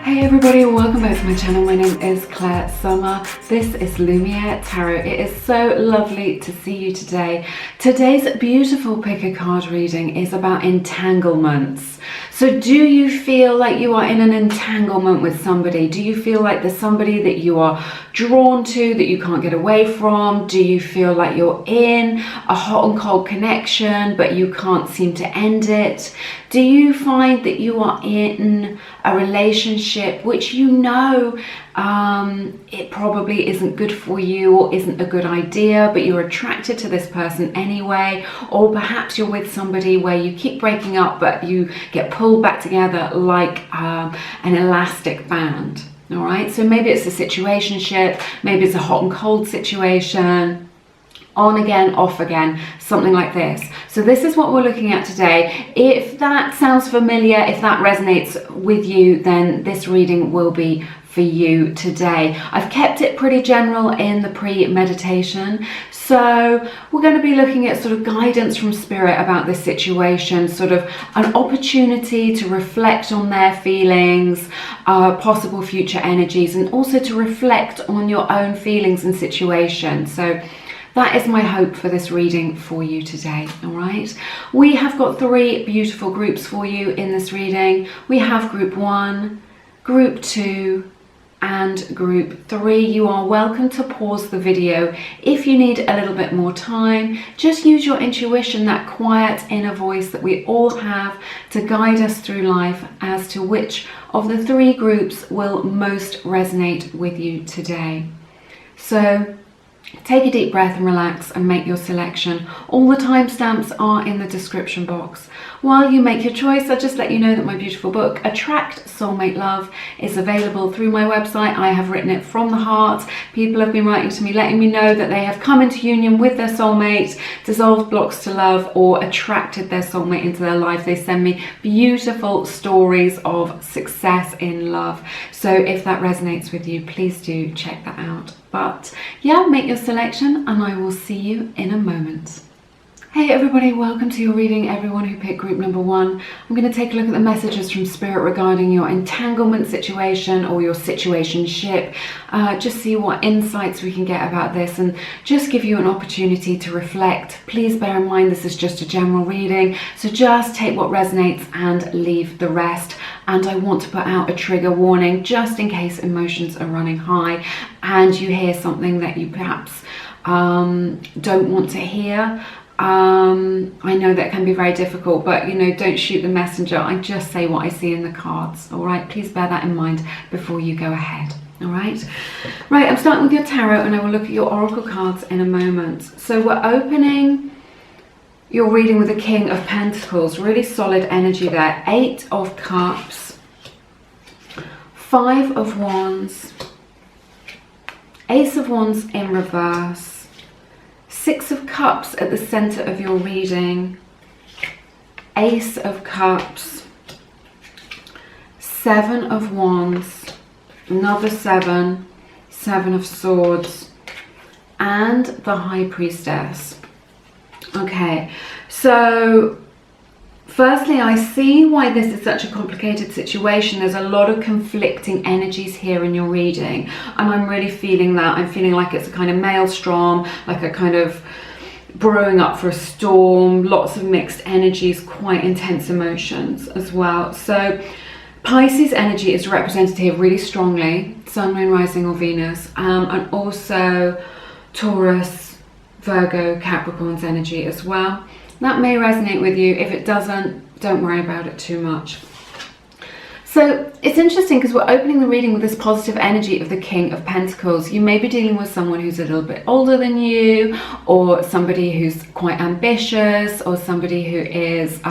Hey everybody, welcome back to my channel. My name is Claire Summer. This is Lumiere Tarot. It is so lovely to see you today. Today's beautiful pick a card reading is about entanglements. So do you feel like you are in an entanglement with somebody? Do you feel like there's somebody that you are drawn to that you can't get away from? Do you feel like you're in a hot and cold connection but you can't seem to end it? Do you find that you are in a relationship which you know it probably isn't good for you or isn't a good idea, but you're attracted to this person anyway? Or perhaps you're with somebody where you keep breaking up but you get pulled back together like an elastic band. All right, so maybe it's a situationship, maybe it's a hot and cold situation, on again, off again, something like this. So this is what we're looking at today. If that sounds familiar, if that resonates with you, then this reading will be for you today. I've kept it pretty general in the pre-meditation. So we're going to be looking at sort of guidance from spirit about this situation, sort of an opportunity to reflect on their feelings, possible future energies, and also to reflect on your own feelings and situation. So that is my hope for this reading for you today, all right? We have got three beautiful groups for you in this reading. We have group 1, group 2, and group 3. You are welcome to pause the video if you need a little bit more time. Just use your intuition, that quiet inner voice that we all have, to guide us through life as to which of the three groups will most resonate with you today. So take a deep breath and relax and make your selection. All the timestamps are in the description box. While you make your choice, I'll just let you know that my beautiful book, Attract Soulmate Love, is available through my website. I have written it from the heart. People have been writing to me, letting me know that they have come into union with their soulmate, dissolved blocks to love, or attracted their soulmate into their life. They send me beautiful stories of success in love. So if that resonates with you, please do check that out. But yeah, make your selection and I will see you in a moment. Hey everybody, welcome to your reading, everyone who picked group number 1. I'm going to take a look at the messages from spirit regarding your entanglement situation or your situationship. Just see what insights we can get about this and just give you an opportunity to reflect. Please bear in mind this is just a general reading, so just take what resonates and leave the rest. And I want to put out a trigger warning just in case emotions are running high and you hear something that you perhaps don't want to hear. I know that can be very difficult, but you know, don't shoot the messenger. I just say what I see in the cards. All right, please bear that in mind before you go ahead. All right, I'm starting with your tarot and I will look at your oracle cards in a moment. So we're opening your reading with the King of Pentacles, really solid energy there. 8 of Cups, 5 of Wands, Ace of Wands in reverse, 6 of Cups at the center of your reading, Ace of Cups, 7 of Wands, another 7, 7 of Swords, and the High Priestess. Okay, so firstly, I see why this is such a complicated situation. There's a lot of conflicting energies here in your reading, and I'm really feeling that. I'm feeling like it's a kind of maelstrom, like a kind of brewing up for a storm, lots of mixed energies, quite intense emotions as well. So Pisces energy is represented here really strongly, Sun, Moon, Rising or Venus, and also Taurus, Virgo, Capricorn's energy as well. That may resonate with you. If it doesn't, don't worry about it too much. So it's interesting because we're opening the reading with this positive energy of the King of Pentacles. You may be dealing with someone who's a little bit older than you, or somebody who's quite ambitious, or somebody who is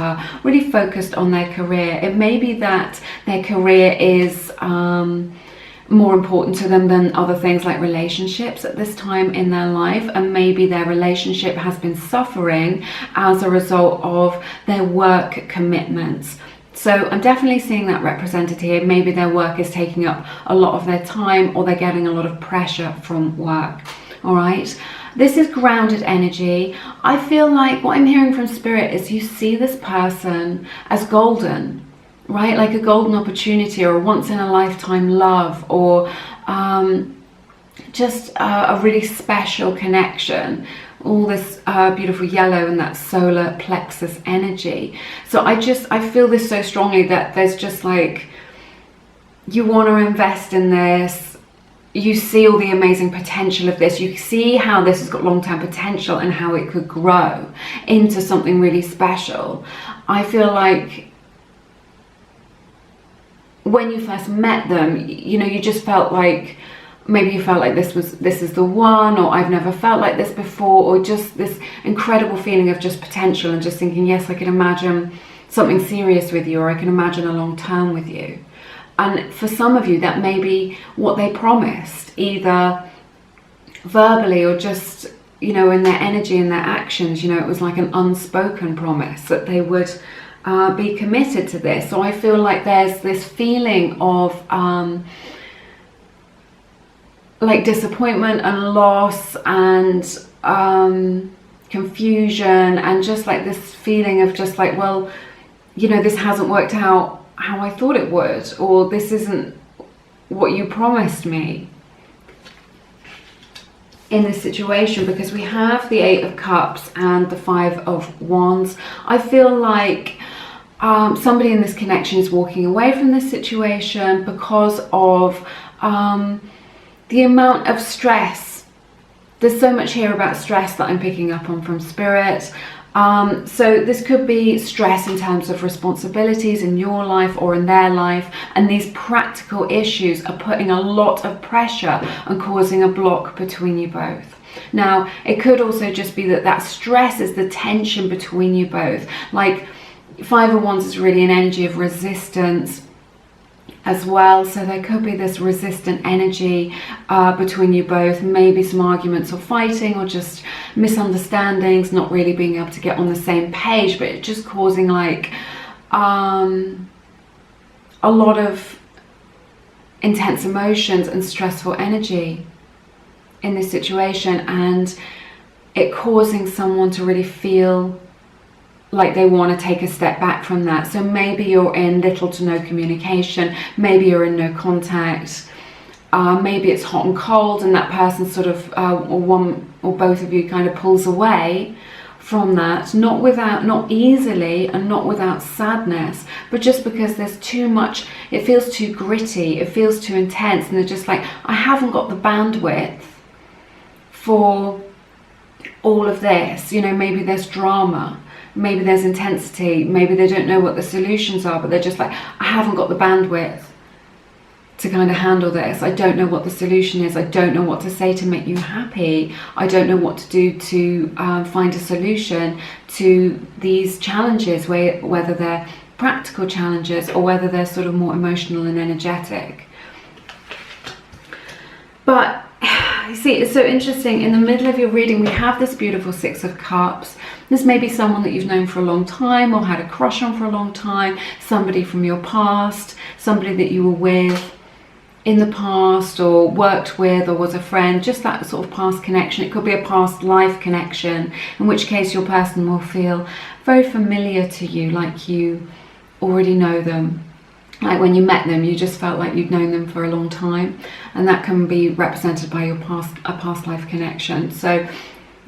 really focused on their career. It may be that their career is more important to them than other things like relationships at this time in their life, and maybe their relationship has been suffering as a result of their work commitments. So I'm definitely seeing that represented here. Maybe their work is taking up a lot of their time, or they're getting a lot of pressure from work. All right, this is grounded energy. I feel like what I'm hearing from spirit is you see this person as golden. right? Like a golden opportunity or a once in a lifetime love, or just a really special connection. All this beautiful yellow and that solar plexus energy. So I feel this so strongly, that there's just like, you want to invest in this. You see all the amazing potential of this. You see how this has got long-term potential and how it could grow into something really special. I feel like when you first met them, you know, you just felt like, maybe you felt like this is the one, or I've never felt like this before, or just this incredible feeling of just potential, and just thinking, yes, I can imagine something serious with you, or I can imagine a long term with you. And for some of you, that may be what they promised, either verbally or just, you know, in their energy and their actions. You know, it was like an unspoken promise that they would be committed to this. So I feel like there's this feeling of like disappointment and loss and confusion, and just like this feeling of just like, well, you know, this hasn't worked out how I thought it would, or this isn't what you promised me in this situation, because we have the 8 of Cups and the 5 of Wands. I feel like somebody in this connection is walking away from this situation because of the amount of stress. There's so much here about stress that I'm picking up on from Spirit. So this could be stress in terms of responsibilities in your life or in their life, and these practical issues are putting a lot of pressure and causing a block between you both. Now, it could also just be that stress is the tension between you both. Like 5 of Wands is really an energy of resistance as well, so there could be this resistant energy between you both, maybe some arguments or fighting, or just misunderstandings, not really being able to get on the same page, but it's just causing like a lot of intense emotions and stressful energy in this situation, and it causing someone to really feel like they want to take a step back from that. So maybe you're in little to no communication, maybe you're in no contact, maybe it's hot and cold, and that person sort of or one or both of you kind of pulls away from that, not easily and not without sadness, but just because there's too much, it feels too gritty, it feels too intense, and they're just like, I haven't got the bandwidth for all of this. You know, maybe there's drama, maybe there's intensity, maybe they don't know what the solutions are, but they're just like, I haven't got the bandwidth to kind of handle this. I don't know what the solution is. I don't know what to say to make you happy. I don't know what to do to find a solution to these challenges, whether they're practical challenges or whether they're sort of more emotional and energetic. But you see, it's so interesting. In the middle of your reading, we have this beautiful 6 of Cups. This may be someone that you've known for a long time or had a crush on for a long time, somebody from your past, somebody that you were with in the past or worked with or was a friend, just that sort of past connection. It could be a past life connection, in which case your person will feel very familiar to you, like you already know them. Like when you met them, you just felt like you'd known them for a long time, and that can be represented by a past life connection. So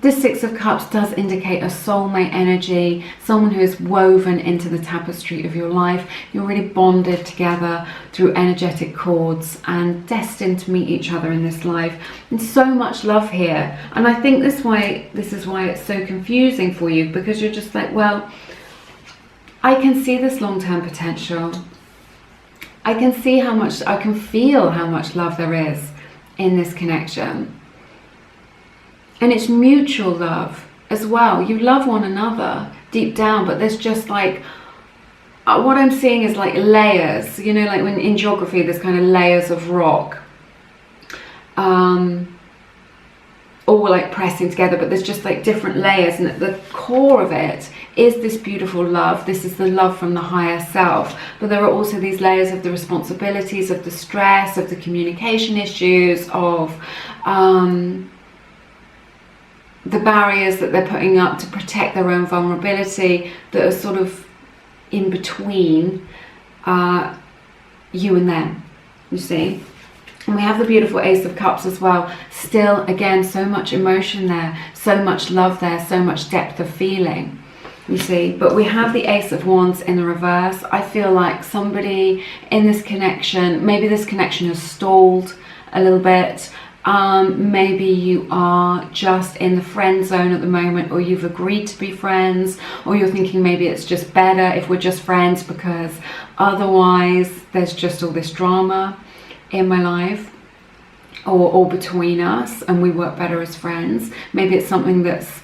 this 6 of Cups does indicate a soulmate energy, someone who is woven into the tapestry of your life. You're really bonded together through energetic cords and destined to meet each other in this life. And so much love here. And I think this is why it's so confusing for you, because you're just like, well, I can see this long-term potential. I can see I can feel how much love there is in this connection. And it's mutual love as well. You love one another deep down, but there's just like, what I'm seeing is like layers, you know, like when in geography there's kind of layers of rock, all like pressing together, but there's just like different layers, and at the core of it is this beautiful love. This is the love from the higher self, but there are also these layers of the responsibilities, of the stress, of the communication issues, of the barriers that they're putting up to protect their own vulnerability, that are sort of in between you and them, you see. And we have the beautiful Ace of Cups as well. Still, again, so much emotion there, so much love there, so much depth of feeling, you see. But we have the Ace of Wands in the reverse. I feel like somebody in this connection, maybe this connection has stalled a little bit. Maybe you are just in the friend zone at the moment, or you've agreed to be friends, or you're thinking maybe it's just better if we're just friends because otherwise there's just all this drama in my life or between us and we work better as friends. Maybe it's something that's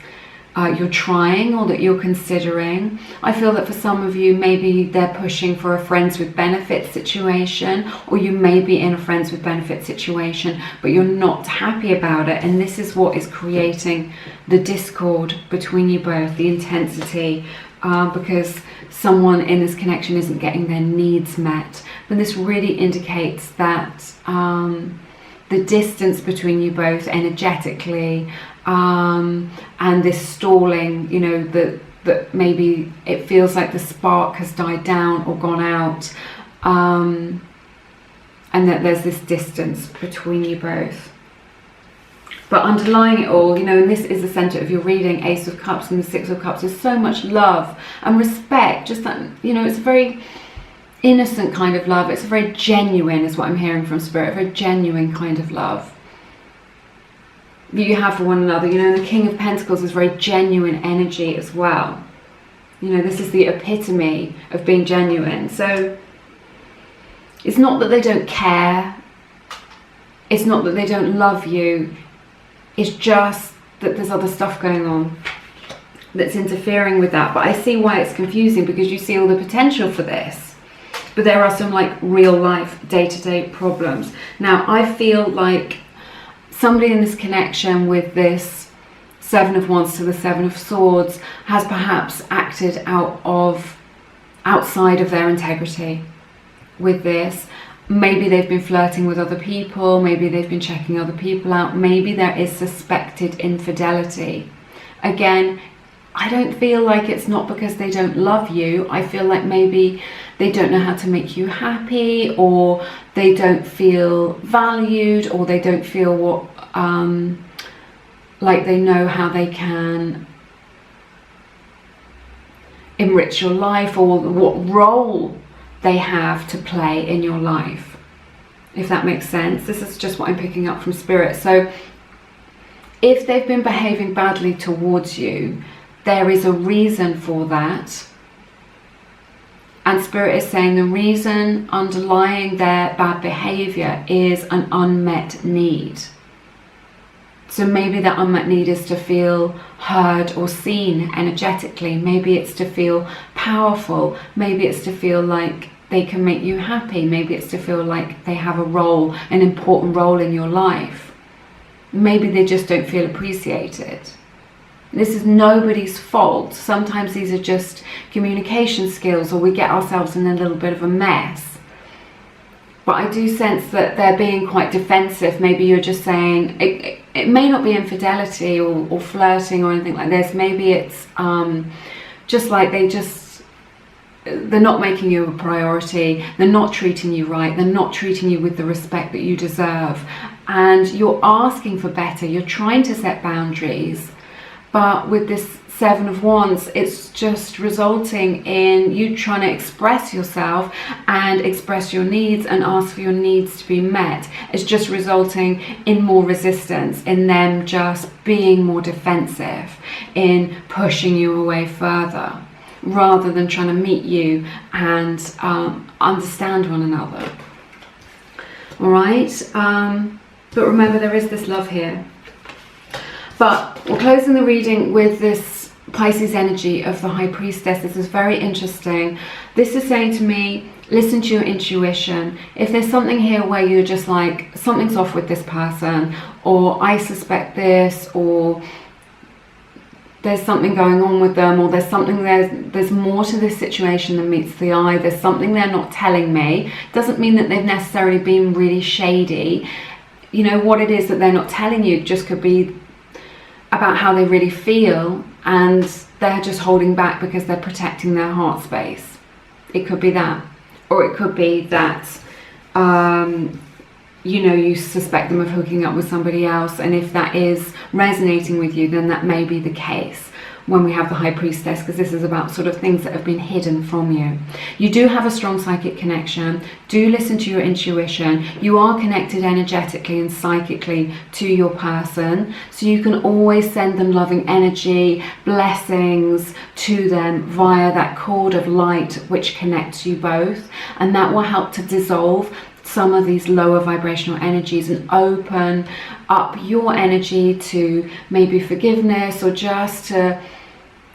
you're trying or that you're considering. I feel that for some of you, maybe they're pushing for a friends with benefits situation, or you may be in a friends with benefits situation, but you're not happy about it. And this is what is creating the discord between you both, the intensity, because someone in this connection isn't getting their needs met. But this really indicates that the distance between you both energetically, and this stalling, you know, that maybe it feels like the spark has died down or gone out, and that there's this distance between you both. But underlying it all, you know, and this is the center of your reading, Ace of Cups and the Six of Cups, is so much love and respect. Just that, you know, it's a very innocent kind of love. It's a very genuine, is what I'm hearing from Spirit, a very genuine kind of love you have for one another. You know, the King of Pentacles is very genuine energy as well. You know, this is the epitome of being genuine. So it's not that they don't care. It's not that they don't love you. It's just that there's other stuff going on that's interfering with that. But I see why it's confusing, because you see all the potential for this. But there are some like real life day-to-day problems. Now, I feel like somebody in this connection with this Seven of Wands to the Seven of Swords has perhaps acted outside of their integrity with this. Maybe they've been flirting with other people, maybe they've been checking other people out, maybe there is suspected infidelity. Again, I don't feel like it's not because they don't love you. I feel like maybe they don't know how to make you happy, or they don't feel valued, or they don't feel what like they know how they can enrich your life, or what role they have to play in your life, if that makes sense. This is just what I'm picking up from Spirit. So if they've been behaving badly towards you, there is a reason for that. And Spirit is saying the reason underlying their bad behavior is an unmet need. So maybe that unmet need is to feel heard or seen energetically. Maybe it's to feel powerful. Maybe it's to feel like they can make you happy. Maybe it's to feel like they have a role, an important role in your life. Maybe they just don't feel appreciated. This is nobody's fault. Sometimes these are just communication skills, or we get ourselves in a little bit of a mess. But I do sense that they're being quite defensive. Maybe you're just saying, it may not be infidelity or flirting or anything like this. Maybe it's just like they're not making you a priority. They're not treating you right. They're not treating you with the respect that you deserve. And you're asking for better. You're trying to set boundaries. But with this Seven of Wands, it's just resulting in you trying to express yourself and express your needs and ask for your needs to be met. It's just resulting in more resistance, in them just being more defensive, in pushing you away further, rather than trying to meet you and understand one another. All right? But remember, there is this love here. But we're closing the reading with this Pisces energy of the High Priestess. This is very interesting. This is saying to me, listen to your intuition. If there's something here where you're just like, something's off with this person, or I suspect this, or there's something going on with them, or there's more to this situation than meets the eye, there's something they're not telling me, doesn't mean that they've necessarily been really shady. You know, what it is that they're not telling you just could be about how they really feel, and they're just holding back because they're protecting their heart space. It could be that. or it could be that you know, you suspect them of hooking up with somebody else, and if that is resonating with you, then that may be the case when we have the High Priestess, because this is about sort of things that have been hidden from you. You do have a strong psychic connection. Do listen to your intuition. You are connected energetically and psychically to your person, so you can always send them loving energy, blessings to them via that cord of light which connects you both, and that will help to dissolve some of these lower vibrational energies and open up your energy to maybe forgiveness, or just to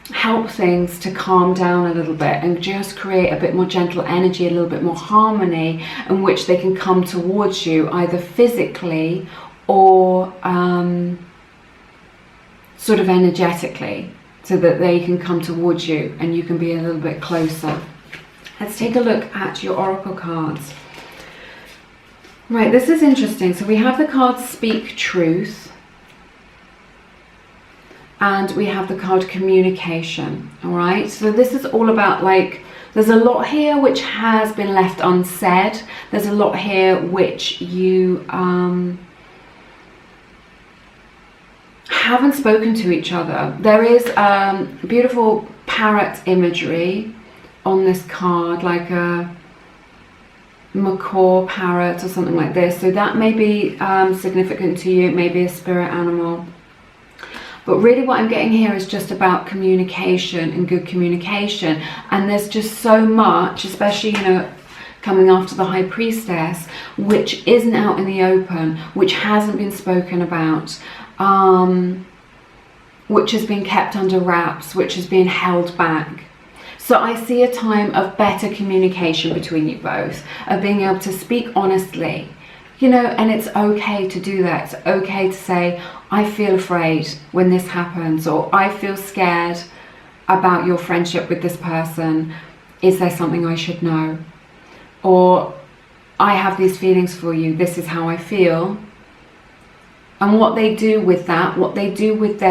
help things to calm down a little bit and just create a bit more gentle energy, a little bit more harmony, in which they can come towards you either physically or sort of energetically, so that they can come towards you and you can be a little bit closer. Let's take a look at your oracle cards. Right, this is interesting. So we have the card Speak Truth, and we have the card Communication. All right, so this is all about, like, there's a lot here which has been left unsaid. There's a lot here which you haven't spoken to each other. There is beautiful parrot imagery on this card, like a macaw parrot or something like this, so that may be significant to you. It may be a spirit animal, but really what I'm getting here is just about communication and good communication. And there's just so much, especially, you know, coming after the High Priestess, which isn't out in the open, which hasn't been spoken about, which has been kept under wraps, which has been held back. So I see a time of better communication between you both, of being able to speak honestly, you know, and it's okay to do that. It's okay to say, I feel afraid when this happens, or I feel scared about your friendship with this person. Is there something I should know? Or I have these feelings for you. This is how I feel. And what they do with that, what they do with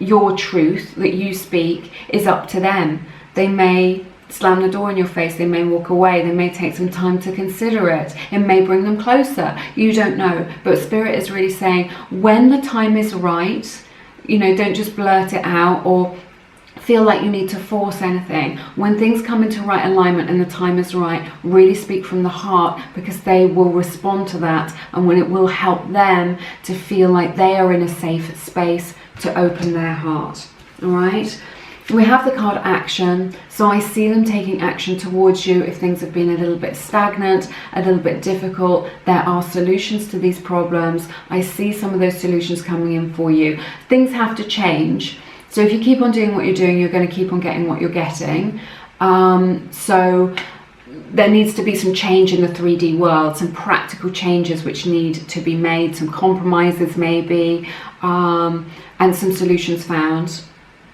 your truth that you speak, is up to them. They may slam the door in your face, they may walk away, they may take some time to consider it, it may bring them closer, you don't know. But Spirit is really saying, when the time is right, you know, don't just blurt it out or feel like you need to force anything. When things come into right alignment and the time is right, really speak from the heart, because they will respond to that, and when it will help them to feel like they are in a safe space to open their heart. All right. We have the card Action, so I see them taking action towards you if things have been a little bit stagnant, a little bit difficult. There are solutions to these problems. I see some of those solutions coming in for you. Things have to change. So if you keep on doing what you're doing, you're going to keep on getting what you're getting. So there needs to be some change in the 3D world, some practical changes which need to be made, some compromises maybe, and some solutions found.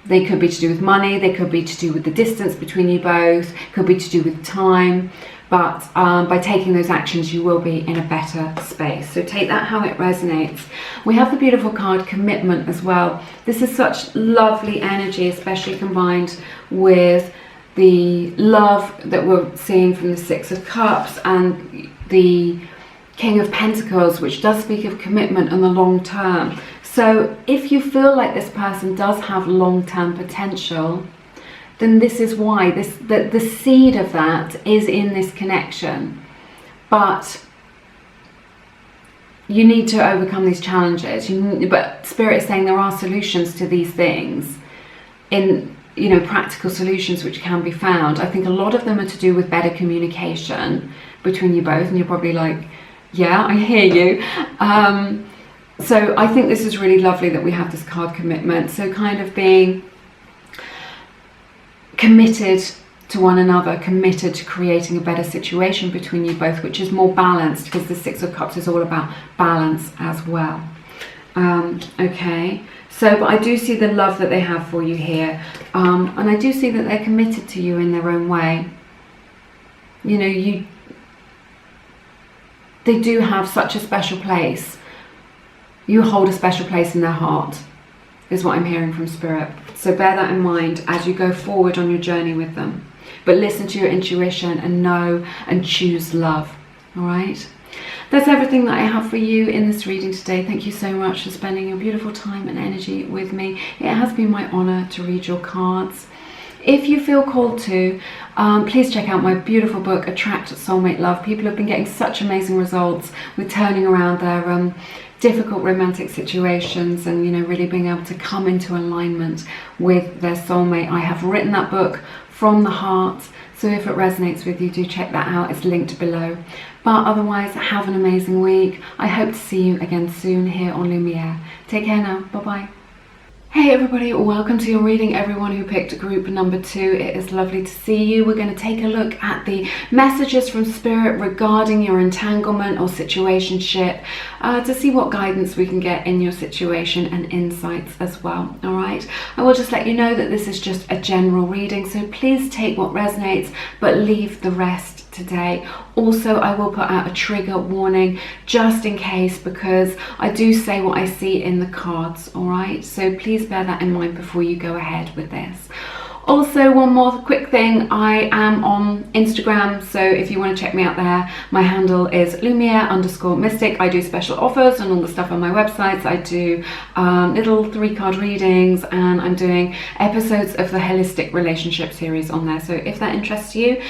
They could be to do with money, they could be to do with the distance between you both, could be to do with time, but by taking those actions you will be in a better space. So take that how it resonates. We have the beautiful card Commitment as well. This is such lovely energy, especially combined with the love that we're seeing from the Six of Cups and the King of Pentacles, which does speak of commitment and the long term. So if you feel like this person does have long-term potential, then this is why the seed of that is in this connection. But you need to overcome these challenges. But Spirit is saying there are solutions to these things, in, you know, practical solutions which can be found. I think a lot of them are to do with better communication between you both, and you're probably like, yeah, I hear you. So I think this is really lovely that we have this card Commitment. So kind of being committed to one another, committed to creating a better situation between you both, which is more balanced, because the Six of Cups is all about balance as well. Okay, so but I do see the love that they have for you here, and I do see that they're committed to you in their own way. You know, they do have such a special place. You hold a special place in their heart, is what I'm hearing from Spirit. So bear that in mind as you go forward on your journey with them. but listen to your intuition and know and choose love. All right. That's everything that I have for you in this reading today. Thank you so much for spending your beautiful time and energy with me. It has been my honor to read your cards. If you feel called to, please check out my beautiful book, Attract Soulmate Love. People have been getting such amazing results with turning around their difficult romantic situations and, you know, really being able to come into alignment with their soulmate. I have written that book from the heart, so if it resonates with you, do check that out. It's linked below. But otherwise, have an amazing week. I hope to see you again soon here on Lumiere. Take care now. Bye-bye. Hey everybody, welcome to your reading, everyone who picked group number 2. It is lovely to see you. We're going to take a look at the messages from Spirit regarding your entanglement or situationship, to see what guidance we can get in your situation and insights as well. All right, I will just let you know that this is just a general reading, so please take what resonates but leave the rest today. Also, I will put out a trigger warning just in case, because I do say what I see in the cards. All right, so please bear that in mind before you go ahead with this. Also, one more quick thing, I am on Instagram, so if you want to check me out there, my handle is Lumiere_mystic. I do special offers and all the stuff on my websites. I do little 3-card readings, and I'm doing episodes of the Holistic Relationship series on there. So if that interests you,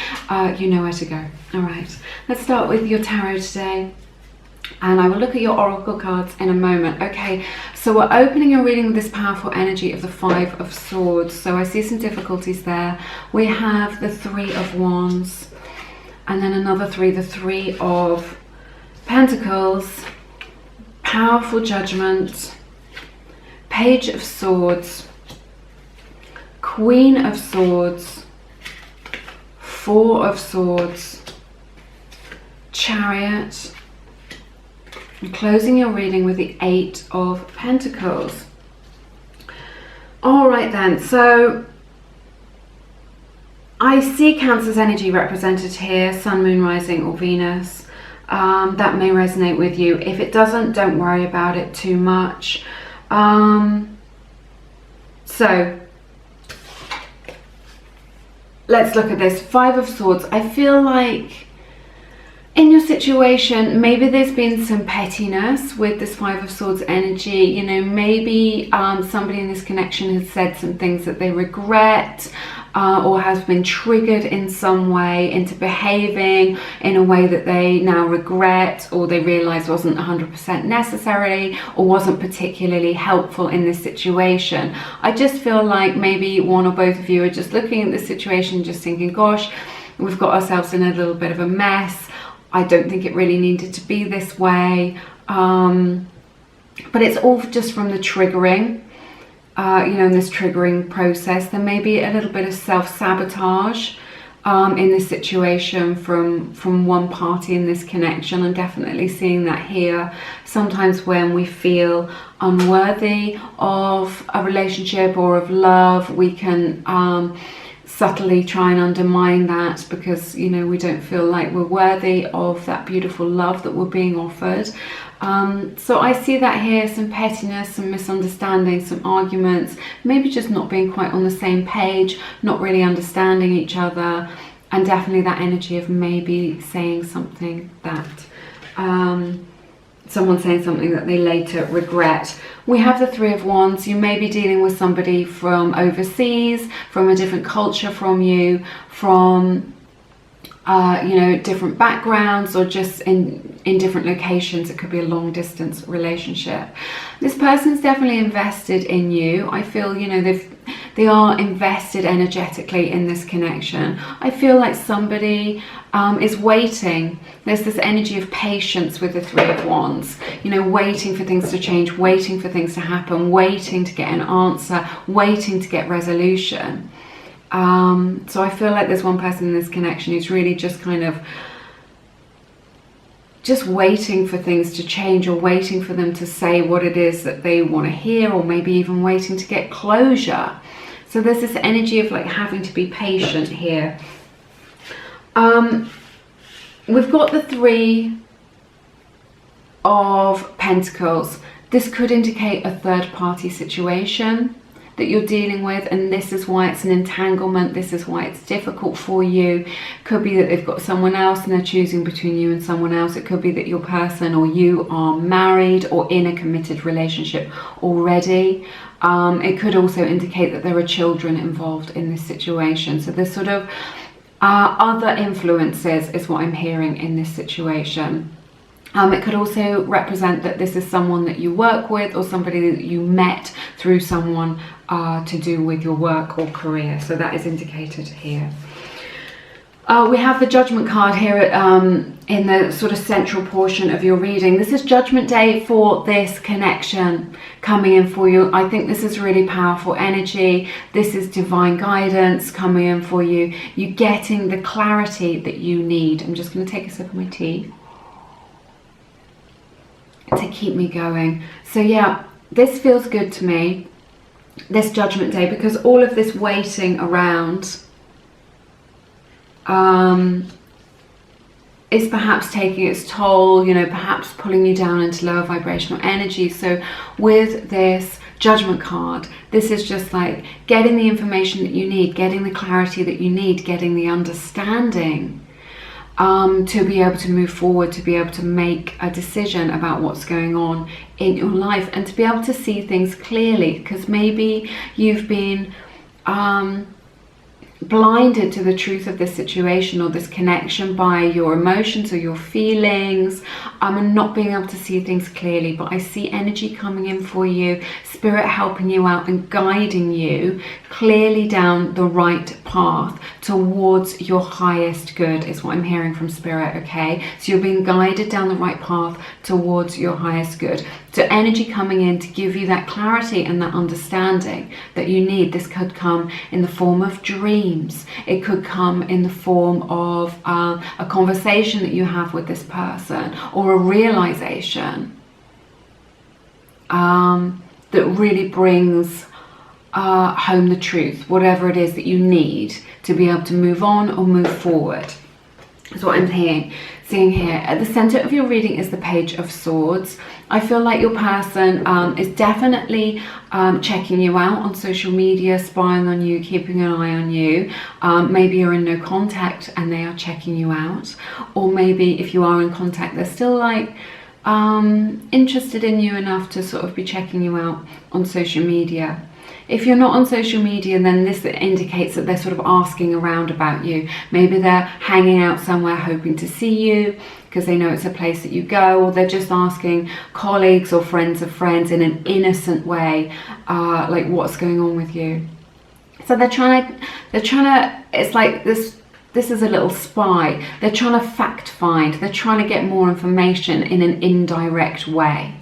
you know where to go. All right, let's start with your tarot today. And I will look at your oracle cards in a moment. Okay, so we're opening your reading with this powerful energy of the 5 of Swords. So I see some difficulties there. We have the 3 of Wands, and then another 3, the 3 of Pentacles, powerful Judgment, Page of Swords, Queen of Swords, 4 of Swords, Chariot. And closing your reading with the 8 of Pentacles. All right then, so I see Cancer's energy represented here, Sun, Moon, Rising or Venus. That may resonate with you. If it doesn't, don't worry about it too much. So let's look at this. 5 of Swords. I feel like in your situation, maybe there's been some pettiness with this 5 of Swords energy. You know, maybe somebody in this connection has said some things that they regret, or has been triggered in some way into behaving in a way that they now regret, or they realize wasn't 100% necessary or wasn't particularly helpful in this situation. I just feel like maybe one or both of you are just looking at this situation just thinking, gosh, we've got ourselves in a little bit of a mess. I don't think it really needed to be this way, but it's all just from the triggering, you know, in this triggering process. There may be a little bit of self-sabotage in this situation from one party in this connection. I'm definitely seeing that here. Sometimes when we feel unworthy of a relationship or of love, we can subtly try and undermine that because, you know, we don't feel like we're worthy of that beautiful love that we're being offered. So I see that here, some pettiness, some misunderstandings, some arguments, maybe just not being quite on the same page, not really understanding each other, and definitely that energy of maybe saying something that someone saying something that they later regret. We have the 3 of Wands. You may be dealing with somebody from overseas, from a different culture from you, from you know, different backgrounds, or just in different locations. It could be a long distance relationship. This person's definitely invested in you. I feel, you know, they are invested energetically in this connection. I feel like somebody is waiting. There's this energy of patience with the 3 of Wands, you know, waiting for things to change, waiting for things to happen, waiting to get an answer, waiting to get resolution. So I feel like there's one person in this connection who's really just kind of just waiting for things to change, or waiting for them to say what it is that they want to hear, or maybe even waiting to get closure. So there's this energy of like having to be patient here. We've got the 3 of Pentacles. This could indicate a third party situation. that you're dealing with, and this is why it's an entanglement, this is why it's difficult for you. Could be that they've got someone else and they're choosing between you and someone else. It could be that your person or you are married or in a committed relationship already. It could also indicate that there are children involved in this situation. So there's sort of other influences is what I'm hearing in this situation. It could also represent that this is someone that you work with or somebody that you met through someone to do with your work or career. So that is indicated here. We have the Judgment card here in the sort of central portion of your reading. This is Judgment Day for this connection coming in for you. I think this is really powerful energy. This is divine guidance coming in for you. You're getting the clarity that you need. I'm just going to take a sip of my tea to keep me going. So yeah, this feels good to me, this Judgment Day, because all of this waiting around is perhaps taking its toll, you know, perhaps pulling you down into lower vibrational energy. So with this Judgment card, this is just like getting the information that you need, getting the clarity that you need, getting the understanding to be able to move forward, to be able to make a decision about what's going on in your life, and to be able to see things clearly, because maybe you've been blinded to the truth of this situation or this connection by your emotions or your feelings, and not being able to see things clearly. But I see energy coming in for you, spirit helping you out and guiding you clearly down the right path towards your highest good is what I'm hearing from spirit. Okay, so you're being guided down the right path towards your highest good. So energy coming in to give you that clarity and that understanding that you need. This could come in the form of dreams. It could come in the form of a conversation that you have with this person, or a realization that really brings home the truth, whatever it is that you need to be able to move on or move forward. That's what I'm seeing here. At the center of your reading is the Page of Swords. I feel like your person is definitely checking you out on social media, spying on you, keeping an eye on you. Maybe you're in no contact and they are checking you out. Or maybe if you are in contact, they're still like interested in you enough to sort of be checking you out on social media. If you're not on social media, then this indicates that they're sort of asking around about you. Maybe they're hanging out somewhere hoping to see you because they know it's a place that you go, or they're just asking colleagues or friends of friends in an innocent way, like what's going on with you. So they're trying to, it's like this is a little spy. They're trying to fact find. They're trying to get more information in an indirect way.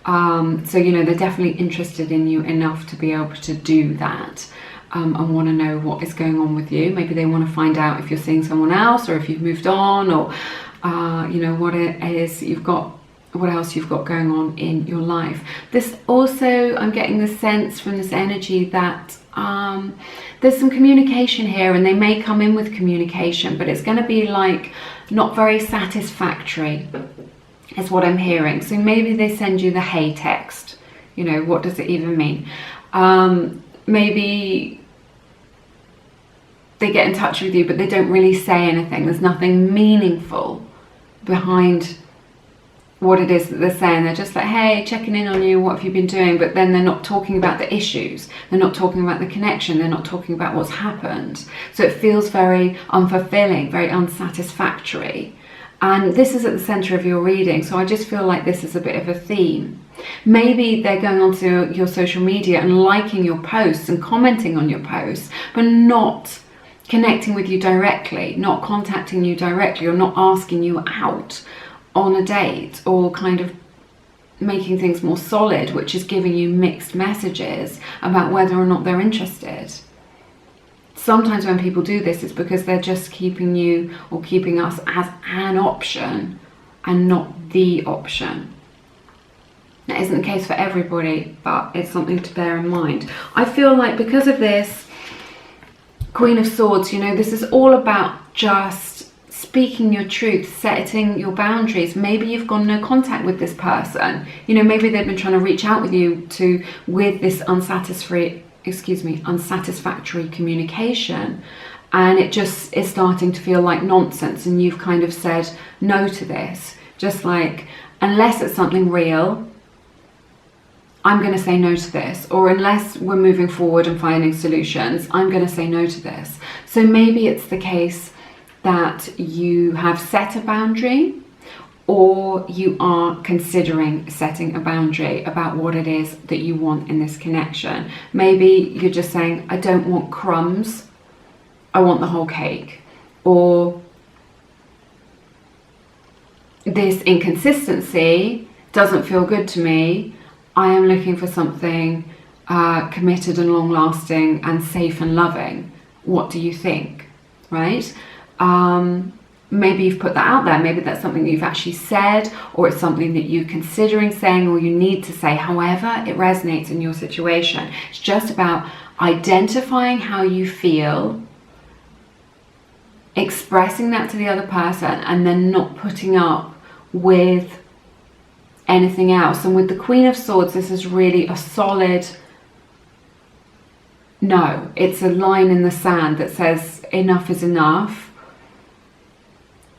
So, you know, they're definitely interested in you enough to be able to do that, and want to know what is going on with you. Maybe they want to find out if you're seeing someone else, or if you've moved on, or, you know, what it is you've got, what else you've got going on in your life. This also, I'm getting the sense from this energy that there's some communication here, and they may come in with communication, but it's going to be like not very satisfactory. Is what I'm hearing. So maybe they send you the hey text. You know, what does it even mean? Maybe they get in touch with you, but they don't really say anything. There's nothing meaningful behind what it is that they're saying. They're just like, hey, checking in on you, what have you been doing? But then they're not talking about the issues. They're not talking about the connection. They're not talking about what's happened. So it feels very unfulfilling, very unsatisfactory. And this is at the center of your reading, so I just feel like this is a bit of a theme. Maybe they're going onto your social media and liking your posts and commenting on your posts, but not connecting with you directly, not contacting you directly, or not asking you out on a date, or kind of making things more solid, which is giving you mixed messages about whether or not they're interested. Sometimes when people do this, it's because they're just keeping you or keeping us as an option and not the option. That isn't the case for everybody, but it's something to bear in mind. I feel like because of this Queen of Swords, you know, this is all about just speaking your truth, setting your boundaries. Maybe you've got no contact with this person. You know, maybe they've been trying to reach out with you with this unsatisfactory unsatisfactory communication, and it just is starting to feel like nonsense, and you've kind of said no to this. Just like, unless it's something real, I'm going to say no to this. Or unless we're moving forward and finding solutions, I'm going to say no to this. So maybe it's the case that you have set a boundary, or you are considering setting a boundary about what it is that you want in this connection. Maybe you're just saying, I don't want crumbs, I want the whole cake. Or this inconsistency doesn't feel good to me, I am looking for something committed and long-lasting and safe and loving. What do you think? Right? Maybe you've put that out there. Maybe that's something that you've actually said, or it's something that you're considering saying, or you need to say. However it resonates in your situation. It's just about identifying how you feel, expressing that to the other person, and then not putting up with anything else. And with the Queen of Swords, this is really a solid no. It's a line in the sand that says enough is enough.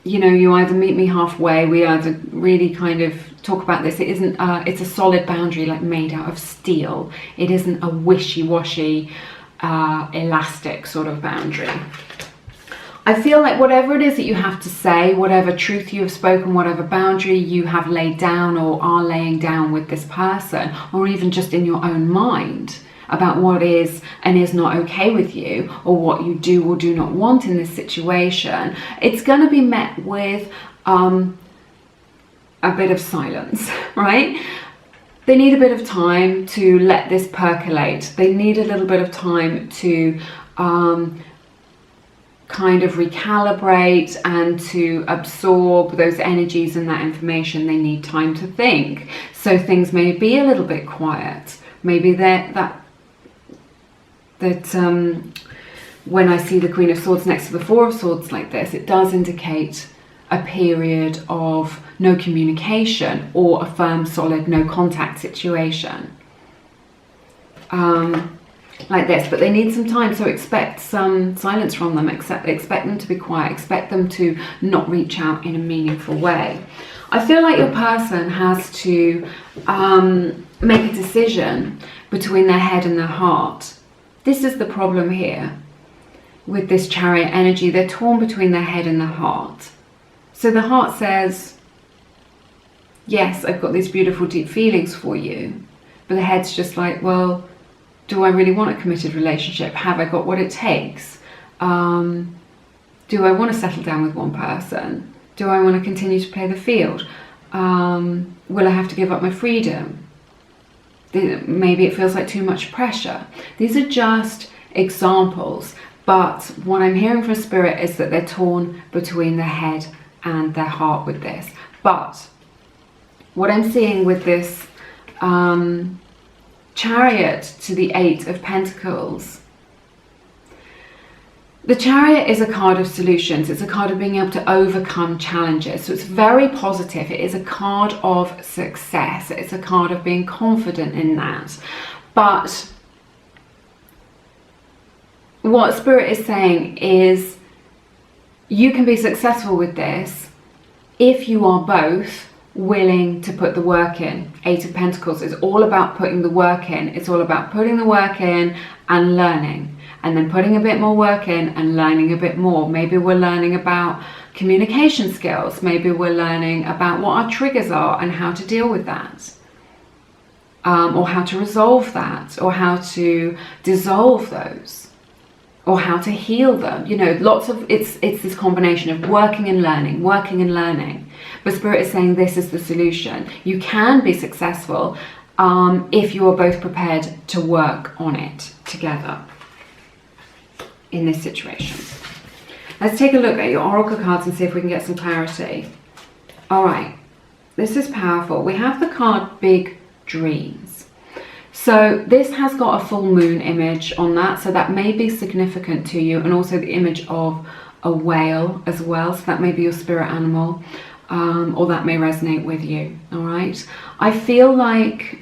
You know, you either meet me halfway, we either really kind of talk about this. It isn't, it's a solid boundary, like made out of steel. It isn't a wishy-washy, elastic sort of boundary. I feel like whatever it is that you have to say, whatever truth you have spoken, whatever boundary you have laid down or are laying down with this person, or even just in your own mind, about what is and is not okay with you, or what you do or do not want in this situation, it's going to be met with a bit of silence, right? They need a bit of time to let this percolate. They need a little bit of time to kind of recalibrate and to absorb those energies and that information. They need time to think. So things may be a little bit quiet. Maybe that when I see the Queen of Swords next to the Four of Swords like this, it does indicate a period of no communication, or a firm, solid, no contact situation. Like this, but they need some time, so expect some silence from them, expect them to be quiet, expect them to not reach out in a meaningful way. I feel like your person has to make a decision between their head and their heart. This is the problem here with this Chariot energy. They're torn between their head and their heart. So the heart says, yes, I've got these beautiful deep feelings for you, but the head's just like, well, do I really want a committed relationship? Have I got what it takes? Do I want to settle down with one person? Do I want to continue to play the field? Will I have to give up my freedom? Maybe it feels like too much pressure. These are just examples, but what I'm hearing from Spirit is that they're torn between their head and their heart with this. But what I'm seeing with this Chariot to the Eight of Pentacles, the Chariot is a card of solutions. It's a card of being able to overcome challenges. So it's very positive. It is a card of success. It's a card of being confident in that. But what Spirit is saying is you can be successful with this if you are both willing to put the work in. Eight of Pentacles is all about putting the work in. It's all about putting the work in and learning, and then putting a bit more work in and learning a bit more. Maybe we're learning about communication skills. Maybe we're learning about what our triggers are and how to deal with that, or how to resolve that, or how to dissolve those, or how to heal them. You know, lots of it's this combination of working and learning, working and learning. But Spirit is saying this is the solution. You can be successful if you are both prepared to work on it together in this situation. Let's take a look at your oracle cards and see if we can get some clarity. All right, this is powerful. We have the card Big Dreams. So this has got a full moon image on that, so that may be significant to you, and also the image of a whale as well, so that may be your spirit animal, or that may resonate with you. All right, I feel like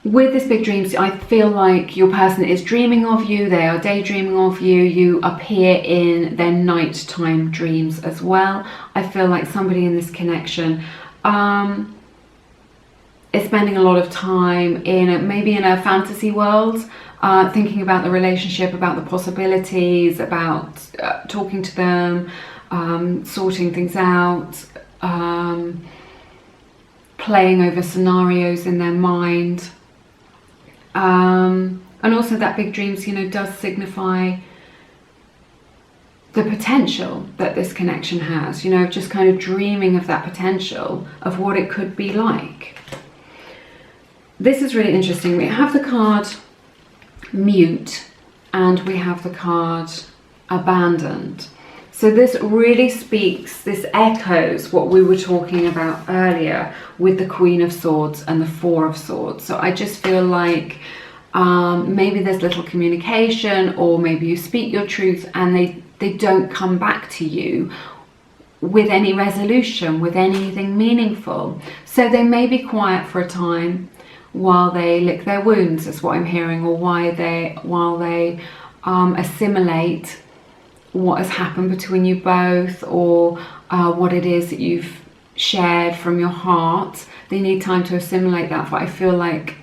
with this big dreams, I feel like your person is dreaming of you, they are daydreaming of you, you appear in their nighttime dreams as well. I feel like somebody in this connection is spending a lot of time maybe in a fantasy world, thinking about the relationship, about the possibilities, about talking to them, sorting things out, playing over scenarios in their mind. And also that big dreams, does signify the potential that this connection has, just kind of dreaming of that potential of what it could be like. This is really interesting. We have the card Mute and we have the card Abandoned. So this really speaks, this echoes what we were talking about earlier with the Queen of Swords and the Four of Swords. So I just feel like maybe there's little communication, or maybe you speak your truth and they don't come back to you with any resolution, with anything meaningful. So they may be quiet for a time while they lick their wounds, is what I'm hearing, or while they assimilate what has happened between you both, or what it is that you've shared from your heart. They need time to assimilate that, but I feel like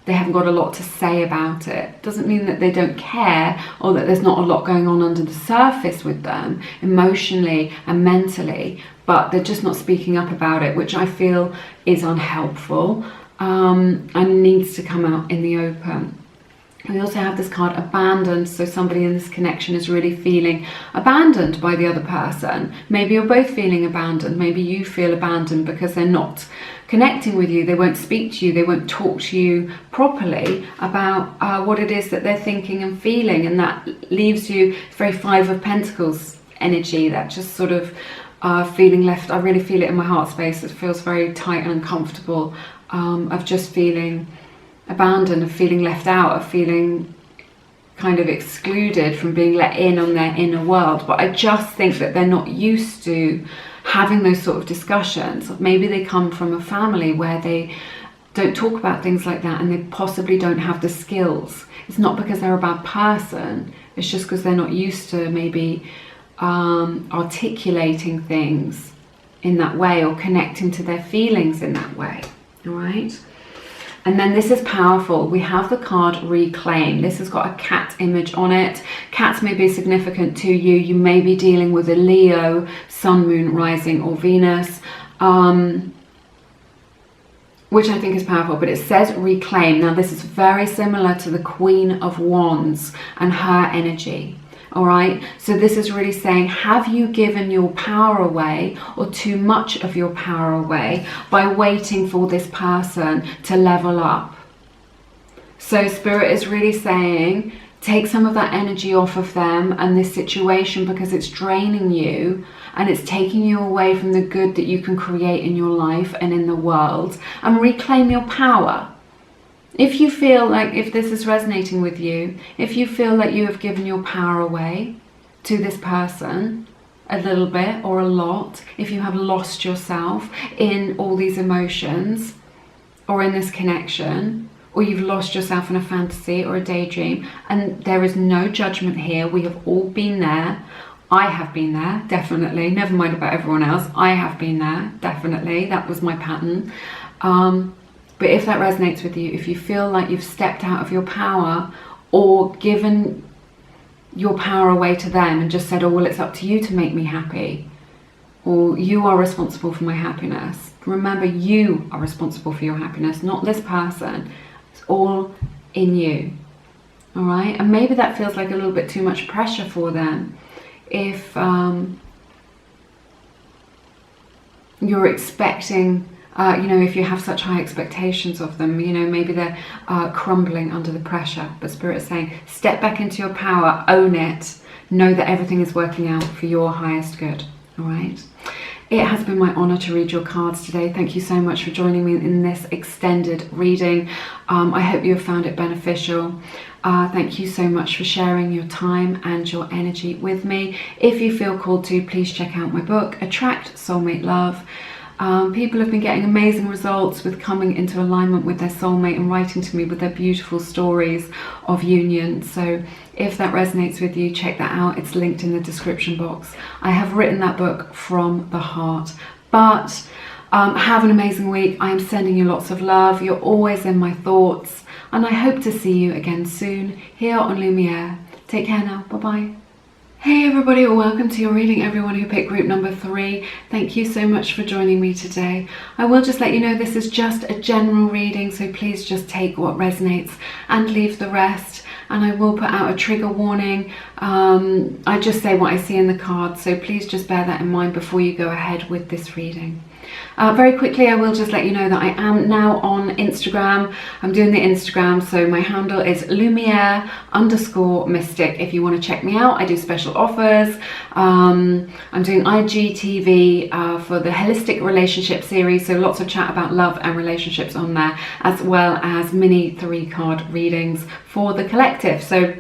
they haven't got a lot to say about it. Doesn't mean that they don't care, or that there's not a lot going on under the surface with them emotionally and mentally, but they're just not speaking up about it, which I feel is unhelpful and needs to come out in the open. We also have this card Abandoned, so somebody in this connection is really feeling abandoned by the other person. Maybe you're both feeling abandoned. Maybe you feel abandoned because they're not connecting with you, they won't speak to you, they won't talk to you properly about what it is that they're thinking and feeling, and that leaves you very Five of Pentacles energy, that just sort of feeling left. I really feel it in my heart space. It feels very tight and uncomfortable, of just feeling abandoned, of feeling left out, of feeling kind of excluded from being let in on their inner world. But I just think that they're not used to having those sort of discussions. Maybe they come from a family where they don't talk about things like that, and they possibly don't have the skills. It's not because they're a bad person, it's just because they're not used to maybe articulating things in that way, or connecting to their feelings in that way. All right. And then this is powerful. We have the card Reclaim. This has got a cat image on it. Cats may be significant to you. You may be dealing with a Leo, Sun, Moon, Rising, or Venus, which I think is powerful. But it says Reclaim. Now this is very similar to the Queen of Wands and her energy. All right, so this is really saying, have you given your power away, or too much of your power away, by waiting for this person to level up? So Spirit is really saying, take some of that energy off of them and this situation, because it's draining you and it's taking you away from the good that you can create in your life and in the world, and reclaim your power. If you feel like, if this is resonating with you, if you feel like you have given your power away to this person a little bit or a lot, if you have lost yourself in all these emotions or in this connection, or you've lost yourself in a fantasy or a daydream, and there is no judgment here. We have all been there. I have been there, definitely. Never mind about everyone else. I have been there, definitely. That was my pattern. But if that resonates with you, if you feel like you've stepped out of your power, or given your power away to them and just said, oh, well, it's up to you to make me happy, or you are responsible for my happiness. Remember, you are responsible for your happiness, not this person. It's all in you. All right? And maybe that feels like a little bit too much pressure for them. If you're expecting, if you have such high expectations of them, maybe they're crumbling under the pressure. But Spirit is saying, step back into your power, own it, know that everything is working out for your highest good. All right. It has been my honor to read your cards today. Thank you so much for joining me in this extended reading. I hope you have found it beneficial. Thank you so much for sharing your time and your energy with me. If you feel called to, please check out my book, Attract Soulmate Love. People have been getting amazing results with coming into alignment with their soulmate and writing to me with their beautiful stories of union. So if that resonates with you, check that out. It's linked in the description box. I have written that book from the heart. But have an amazing week. I am sending you lots of love. You're always in my thoughts. And I hope to see you again soon here on Lumiere. Take care now. Bye-bye. Hey everybody, welcome to your reading, everyone who picked group number 3. Thank you so much for joining me today. I will just let you know this is just a general reading, so please just take what resonates and leave the rest. And I will put out a trigger warning. I just say what I see in the cards, so please just bear that in mind before you go ahead with this reading. Very quickly, I will just let you know that I am now on Instagram. I'm doing the Instagram, so my handle is Lumiere_mystic. If you want to check me out, I do special offers. I'm doing IGTV for the Holistic Relationship series, so lots of chat about love and relationships on there, as well as mini 3-card readings for the collective. So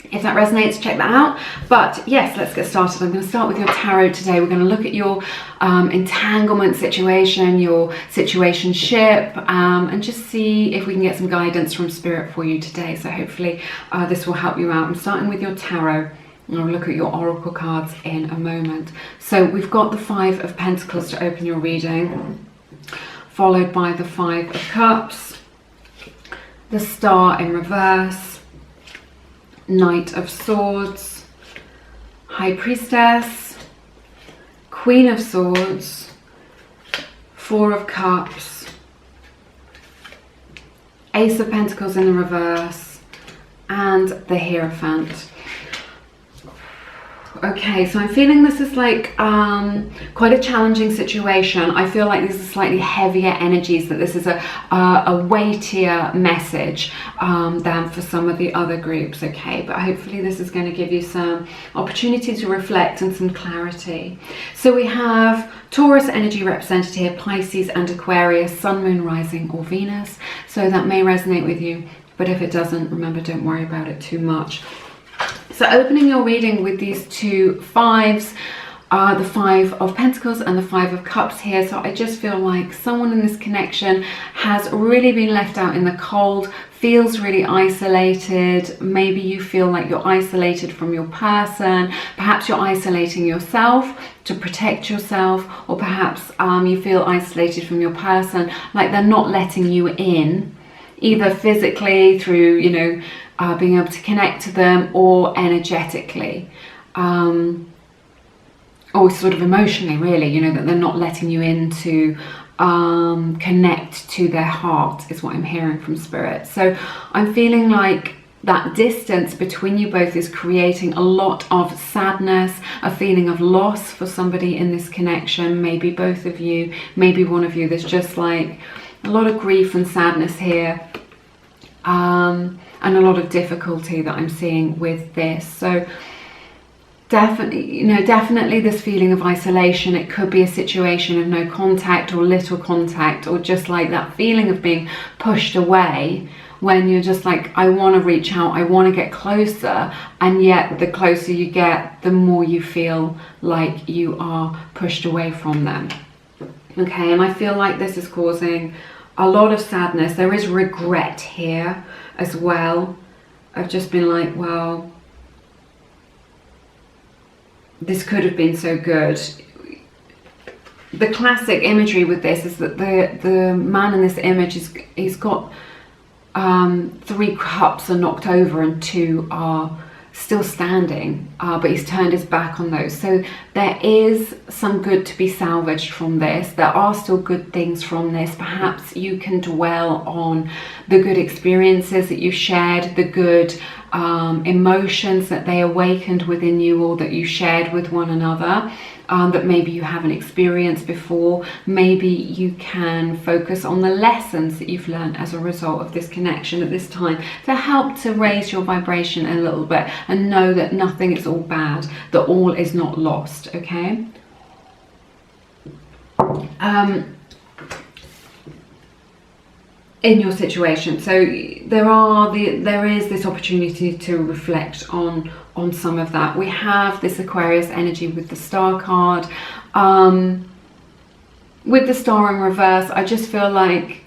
if that resonates, check that out. But yes, let's get started. I'm going to start with your tarot today. We're going to look at your entanglement situation, your situationship, and just see if we can get some guidance from Spirit for you today. So hopefully this will help you out. I'm starting with your tarot. I'll look at your oracle cards in a moment. So we've got the 5 of Pentacles to open your reading, followed by the 5 of Cups, the Star in reverse, Knight of Swords, High Priestess, Queen of Swords, 4 of Cups, Ace of Pentacles in the reverse, and the Hierophant. Okay, so I'm feeling this is like quite a challenging situation. I feel like these are slightly heavier energies, that this is a weightier message than for some of the other groups, okay? But hopefully this is going to give you some opportunity to reflect and some clarity. So we have Taurus energy represented here, Pisces and Aquarius, Sun, Moon, Rising or Venus. So that may resonate with you, but if it doesn't, remember, don't worry about it too much. So opening your reading with these 2 5s, the 5 of Pentacles and the 5 of Cups here. So I just feel like someone in this connection has really been left out in the cold, feels really isolated. Maybe you feel like you're isolated from your person. Perhaps you're isolating yourself to protect yourself, or perhaps you feel isolated from your person, like they're not letting you in, either physically through, you know, being able to connect to them, or energetically, or sort of emotionally, really, you know, that they're not letting you in to connect to their heart, is what I'm hearing from Spirit. So I'm feeling like that distance between you both is creating a lot of sadness, a feeling of loss for somebody in this connection. Maybe both of you, maybe one of you. There's just like a lot of grief and sadness here. And a lot of difficulty that I'm seeing with this. So definitely, you know, definitely this feeling of isolation. It could be a situation of no contact or little contact, or just like that feeling of being pushed away, when you're just like, I want to reach out, I want to get closer, and yet the closer you get, the more you feel like you are pushed away from them. Okay, and I feel like this is causing a lot of sadness. There is regret here as well. I've just been like, well, this could have been so good. The classic imagery with this is that the man in this image he's got 3 cups are knocked over and 2 are still standing, but he's turned his back on those. So there is some good to be salvaged from this. There are still good things from this. Perhaps you can dwell on the good experiences that you shared, the good emotions that they awakened within you, or that you shared with one another, that maybe you haven't experienced before. Maybe you can focus on the lessons that you've learned as a result of this connection at this time, to help to raise your vibration a little bit, and know that nothing is all bad, that all is not lost, okay? In your situation, so there is this opportunity to reflect on some of that. We have this Aquarius energy with the Star card. with the Star in reverse, I just feel like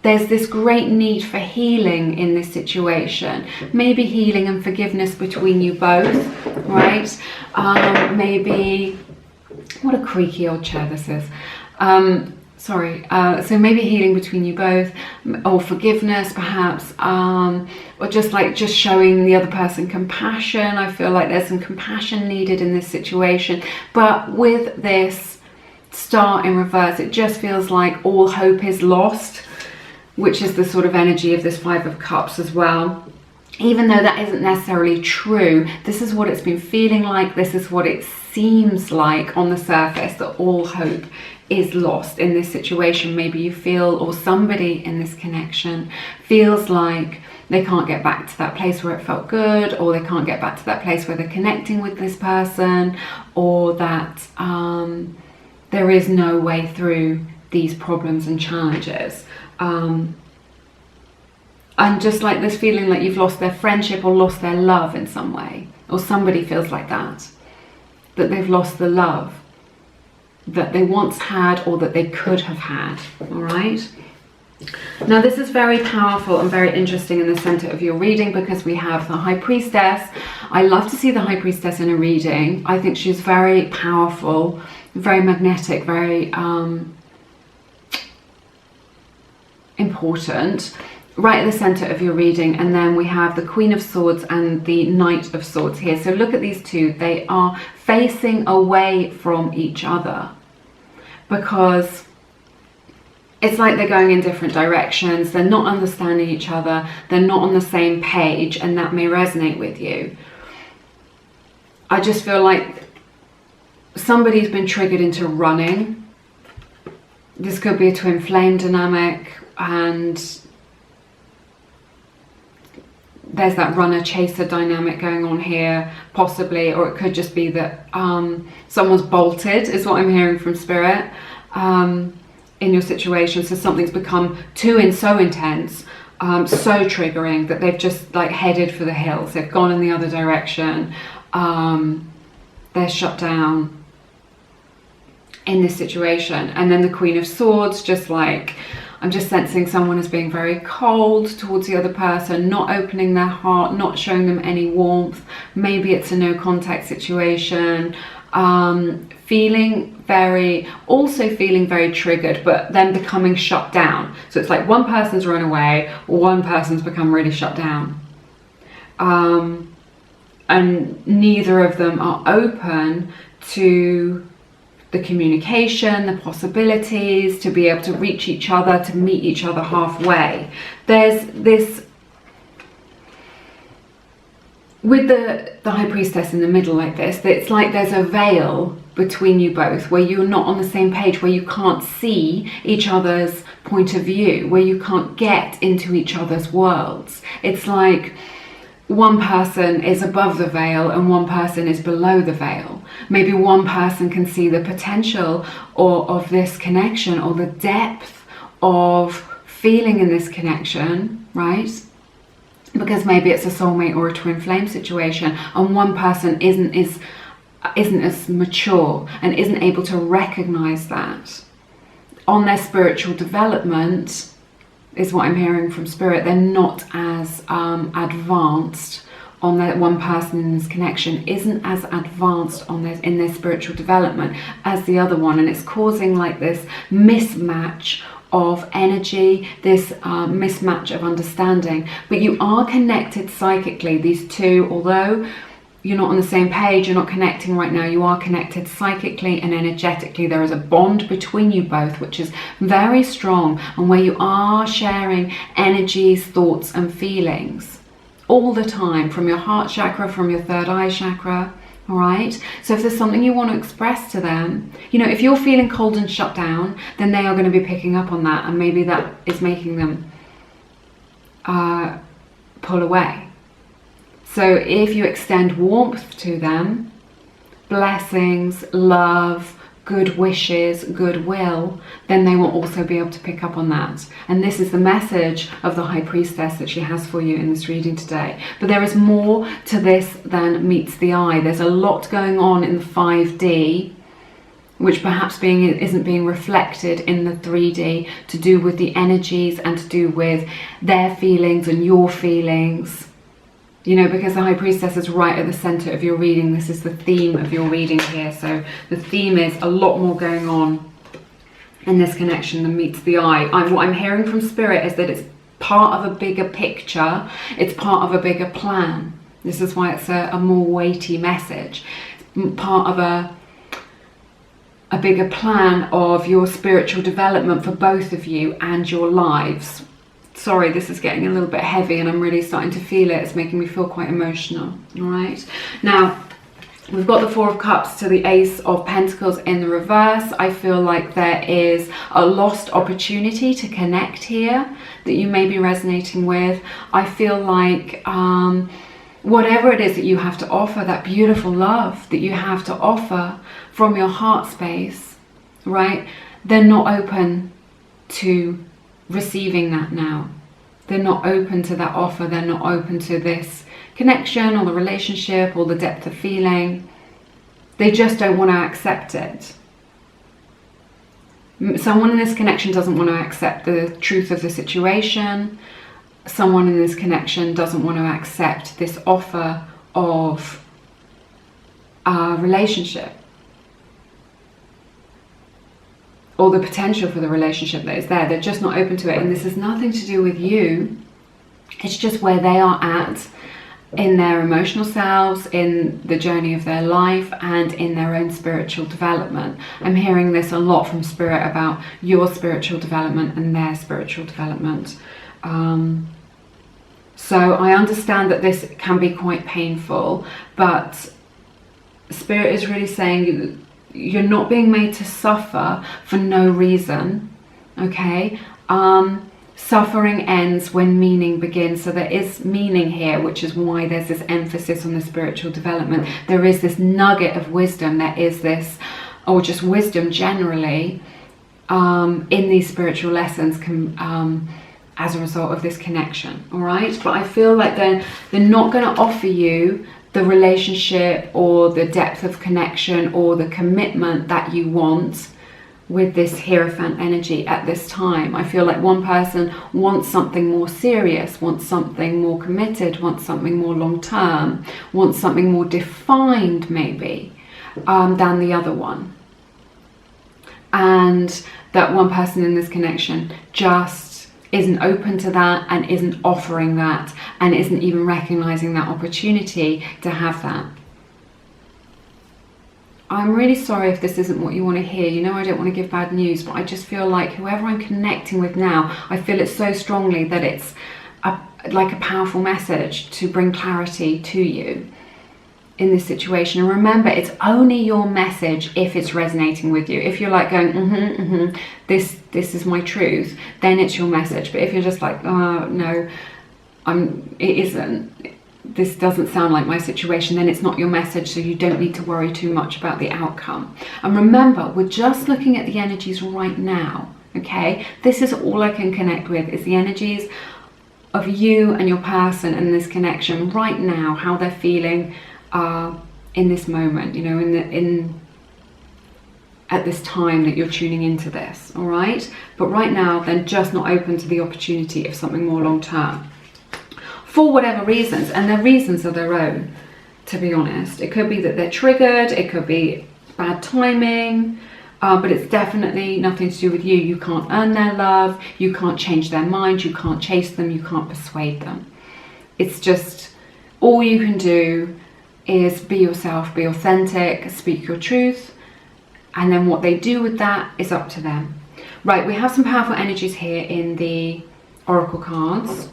there's this great need for healing in this situation. Maybe healing and forgiveness between you both, right? Maybe, what a creaky old chair this is. So maybe healing between you both, or forgiveness perhaps, or just showing the other person compassion. I feel like there's some compassion needed in this situation. But with this Star in reverse, it just feels like all hope is lost, which is the sort of energy of this Five of Cups as well. Even though that isn't necessarily true, this is what it's been feeling like. This is what it seems like on the surface, that all hope is lost in this situation. Maybe you feel, or somebody in this connection feels like they can't get back to that place where it felt good, or they can't get back to that place where they're connecting with this person, or that there is no way through these problems and challenges. And just like this feeling like you've lost their friendship or lost their love in some way, or somebody feels like that they've lost the love that they once had, or that they could have had. All right. Now this is very powerful and very interesting in the center of your reading, because we have the High Priestess. I love to see the High Priestess in a reading. I think she's very powerful, very magnetic, very important, right at the center of your reading. And then we have the Queen of Swords and the Knight of Swords here. So look at these two. They are facing away from each other, because it's like they're going in different directions. They're not understanding each other. They're not on the same page, and that may resonate with you. I just feel like somebody's been triggered into running. This could be a twin flame dynamic, and there's that runner-chaser dynamic going on here, possibly, or it could just be that someone's bolted, is what I'm hearing from Spirit, in your situation. So something's become so intense, so triggering, that they've just like headed for the hills. They've gone in the other direction. They're shut down in this situation. And then the Queen of Swords, just like, I'm just sensing someone as being very cold towards the other person, not opening their heart, not showing them any warmth. Maybe it's a no contact situation. Feeling very triggered, but then becoming shut down. So it's like one person's run away, or one person's become really shut down. And neither of them are open to the communication, the possibilities, to be able to reach each other, to meet each other halfway. There's this, with the High Priestess in the middle like this, it's like there's a veil between you both, where you're not on the same page, where you can't see each other's point of view, where you can't get into each other's worlds. It's like one person is above the veil and one person is below the veil. Maybe one person can see the potential of this connection, or the depth of feeling in this connection, right? Because maybe it's a soulmate or a twin flame situation, and one person isn't as mature and isn't able to recognize that. On their spiritual development, is what I'm hearing from Spirit, they're not as advanced on that. One person in this connection isn't as advanced in their spiritual development as the other one, and it's causing like this mismatch of energy, this mismatch of understanding. But you are connected psychically, these two, although you're not on the same page, you're not connecting right now, you are connected psychically and energetically. There is a bond between you both which is very strong, and where you are sharing energies, thoughts and feelings all the time, from your heart chakra, from your third eye chakra. All right, so if there's something you want to express to them, you know, if you're feeling cold and shut down, then they are going to be picking up on that, and maybe that is making them pull away. So if you extend warmth to them, blessings, love, good wishes, goodwill, then they will also be able to pick up on that. And this is the message of the High Priestess that she has for you in this reading today. But there is more to this than meets the eye. There's a lot going on in the 5D which perhaps isn't being reflected in the 3D, to do with the energies and to do with their feelings and your feelings. You know, because the High Priestess is right at the center of your reading. This is the theme of your reading here. So the theme is a lot more going on in this connection than meets the eye. What I'm hearing from Spirit is that it's part of a bigger picture. It's part of a bigger plan. This is why it's a more weighty message. It's part of a bigger plan of your spiritual development for both of you and your lives. Sorry, this is getting a little bit heavy and I'm really starting to feel it. It's making me feel quite emotional. All right. Now, we've got the Four of Cups to the Ace of Pentacles in the reverse. I feel like there is a lost opportunity to connect here that you may be resonating with. I feel like whatever it is that you have to offer, that beautiful love that you have to offer from your heart space, right? They're not open to receiving that now. They're not open to that offer. They're not open to this connection or the relationship or the depth of feeling. They just don't want to accept it. Someone in this connection doesn't want to accept the truth of the situation. Someone in this connection doesn't want to accept this offer of a relationship, or the potential for the relationship that is there. They're just not open to it. And this has nothing to do with you. It's just where they are at in their emotional selves, in the journey of their life, and in their own spiritual development. I'm hearing this a lot from Spirit about your spiritual development and their spiritual development. So I understand that this can be quite painful, but Spirit is really saying you're not being made to suffer for no reason, okay? Suffering ends when meaning begins. So there is meaning here, which is why there's this emphasis on the spiritual development. There is this nugget of wisdom. There is this, or just wisdom generally, in these spiritual lessons as a result of this connection, all right? But I feel like they're not going to offer you the relationship or the depth of connection or the commitment that you want with this Hierophant energy at this time. I feel like one person wants something more serious, wants something more committed, wants something more long-term, wants something more defined maybe, than the other one. And that one person in this connection just isn't open to that and isn't offering that and isn't even recognizing that opportunity to have that. I'm really sorry if this isn't what you want to hear. You know, I don't want to give bad news, but I just feel like whoever I'm connecting with now, I feel it so strongly that it's like a powerful message to bring clarity to you in this situation. And remember, it's only your message if it's resonating with you. If you're like going, this is my truth, then it's your message. But if you're just like, oh no, it isn't, this doesn't sound like my situation, then it's not your message, so you don't need to worry too much about the outcome. And remember, we're just looking at the energies right now, okay? This is all I can connect with, is the energies of you and your person and this connection right now, how they're feeling in this moment, you know, at this time that you're tuning into this, all right? But right now, they're just not open to the opportunity of something more long-term, for whatever reasons, and their reasons are their own, to be honest. It could be that they're triggered, it could be bad timing, but it's definitely nothing to do with you. You can't earn their love, you can't change their mind, you can't chase them, you can't persuade them. It's just, all you can do is be yourself, be authentic, speak your truth, and then what they do with that is up to them. Right, we have some powerful energies here in the Oracle cards.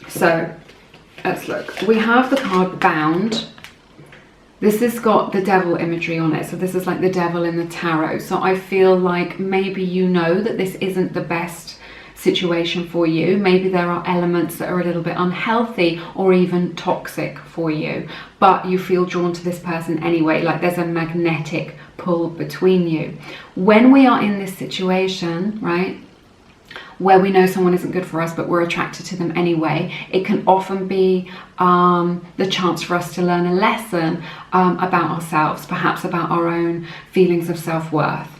So let's look. We have the card Bound. This has got the devil imagery on it. So this is like the devil in the tarot. So I feel like maybe you know that this isn't the best situation for you. Maybe there are elements that are a little bit unhealthy or even toxic for you, but you feel drawn to this person anyway. Like there's a magnetic pull between you. When we are in this situation, right, where we know someone isn't good for us, but we're attracted to them anyway. It can often be the chance for us to learn a lesson about ourselves, perhaps about our own feelings of self-worth,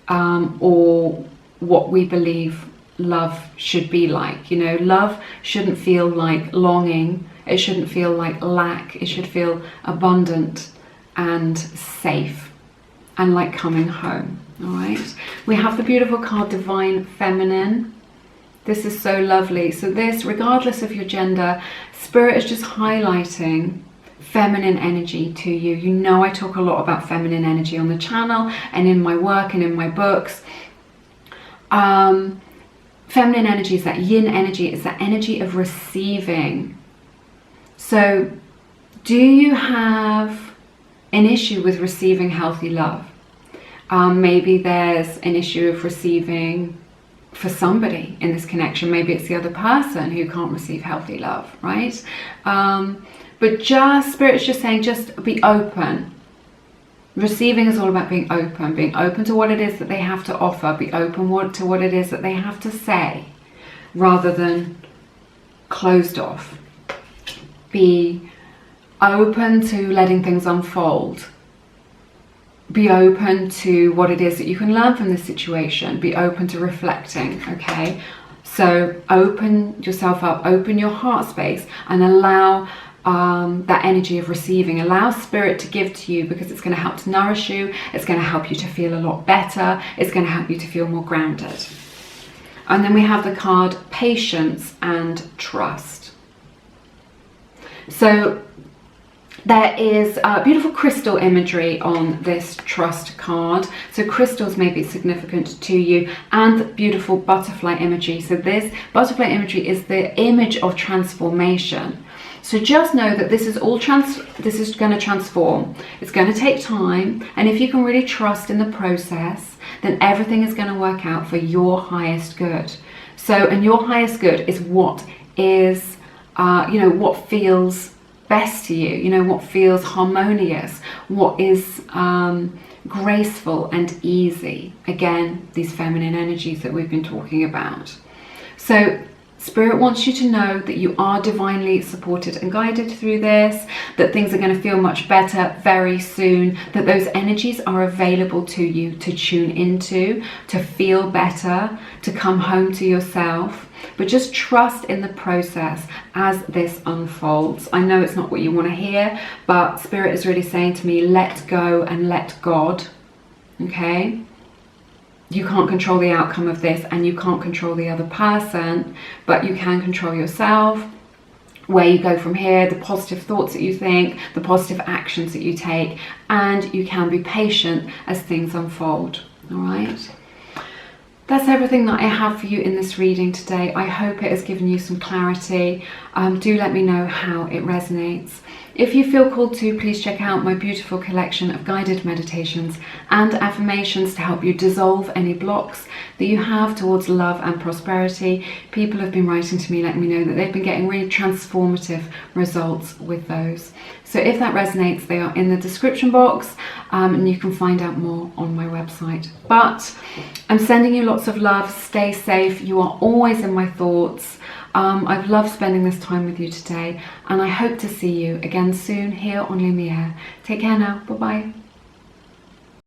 or what we believe love should be like. You know, love shouldn't feel like longing. It shouldn't feel like lack. It should feel abundant and safe and like coming home. All right, we have the beautiful card Divine Feminine. This is so lovely. So this, regardless of your gender, Spirit is just highlighting feminine energy to you. You know, I talk a lot about feminine energy on the channel and in my work and in my books. Feminine energy is that yin energy, is that energy of receiving. So do you have an issue with receiving healthy love? Maybe there's an issue of receiving for somebody in this connection. Maybe it's the other person who can't receive healthy love, right? But just, Spirit's just saying, just be open. Receiving is all about being open to what it is that they have to offer, be open to what it is that they have to say, rather than closed off. Be open to letting things unfold. Be open to what it is that you can learn from this situation. Be open to reflecting, okay? So open yourself up, open your heart space, and allow that energy of receiving. Allow Spirit to give to you, because it's going to help to nourish you. It's going to help you to feel a lot better. It's going to help you to feel more grounded. And then we have the card Patience and Trust. So there is beautiful crystal imagery on this trust card. So crystals may be significant to you, and beautiful butterfly imagery. So this butterfly imagery is the image of transformation. So just know that this is all this is going to transform. It's going to take time, and if you can really trust in the process, then everything is going to work out for your highest good. So, and your highest good is what is, you know, what feels best to you, you know, what feels harmonious, what is graceful and easy. Again, these feminine energies that we've been talking about. So Spirit wants you to know that you are divinely supported and guided through this, that things are going to feel much better very soon, that those energies are available to you to tune into, to feel better, to come home to yourself. But just trust in the process as this unfolds. I know it's not what you want to hear, but Spirit is really saying to me, let go and let God, okay? You can't control the outcome of this, and you can't control the other person, but you can control yourself, where you go from here, the positive thoughts that you think, the positive actions that you take, and you can be patient as things unfold, all right? That's everything that I have for you in this reading today. I hope it has given you some clarity. Do let me know how it resonates. If you feel called to, please check out my beautiful collection of guided meditations and affirmations to help you dissolve any blocks that you have towards love and prosperity. People have been writing to me letting me know that they've been getting really transformative results with those. So if that resonates, they are in the description box, and you can find out more on my website. But I'm sending you lots of love. Stay safe. You are always in my thoughts. I've loved spending this time with you today, and I hope to see you again soon here on Lumiere. Take care now. Bye-bye.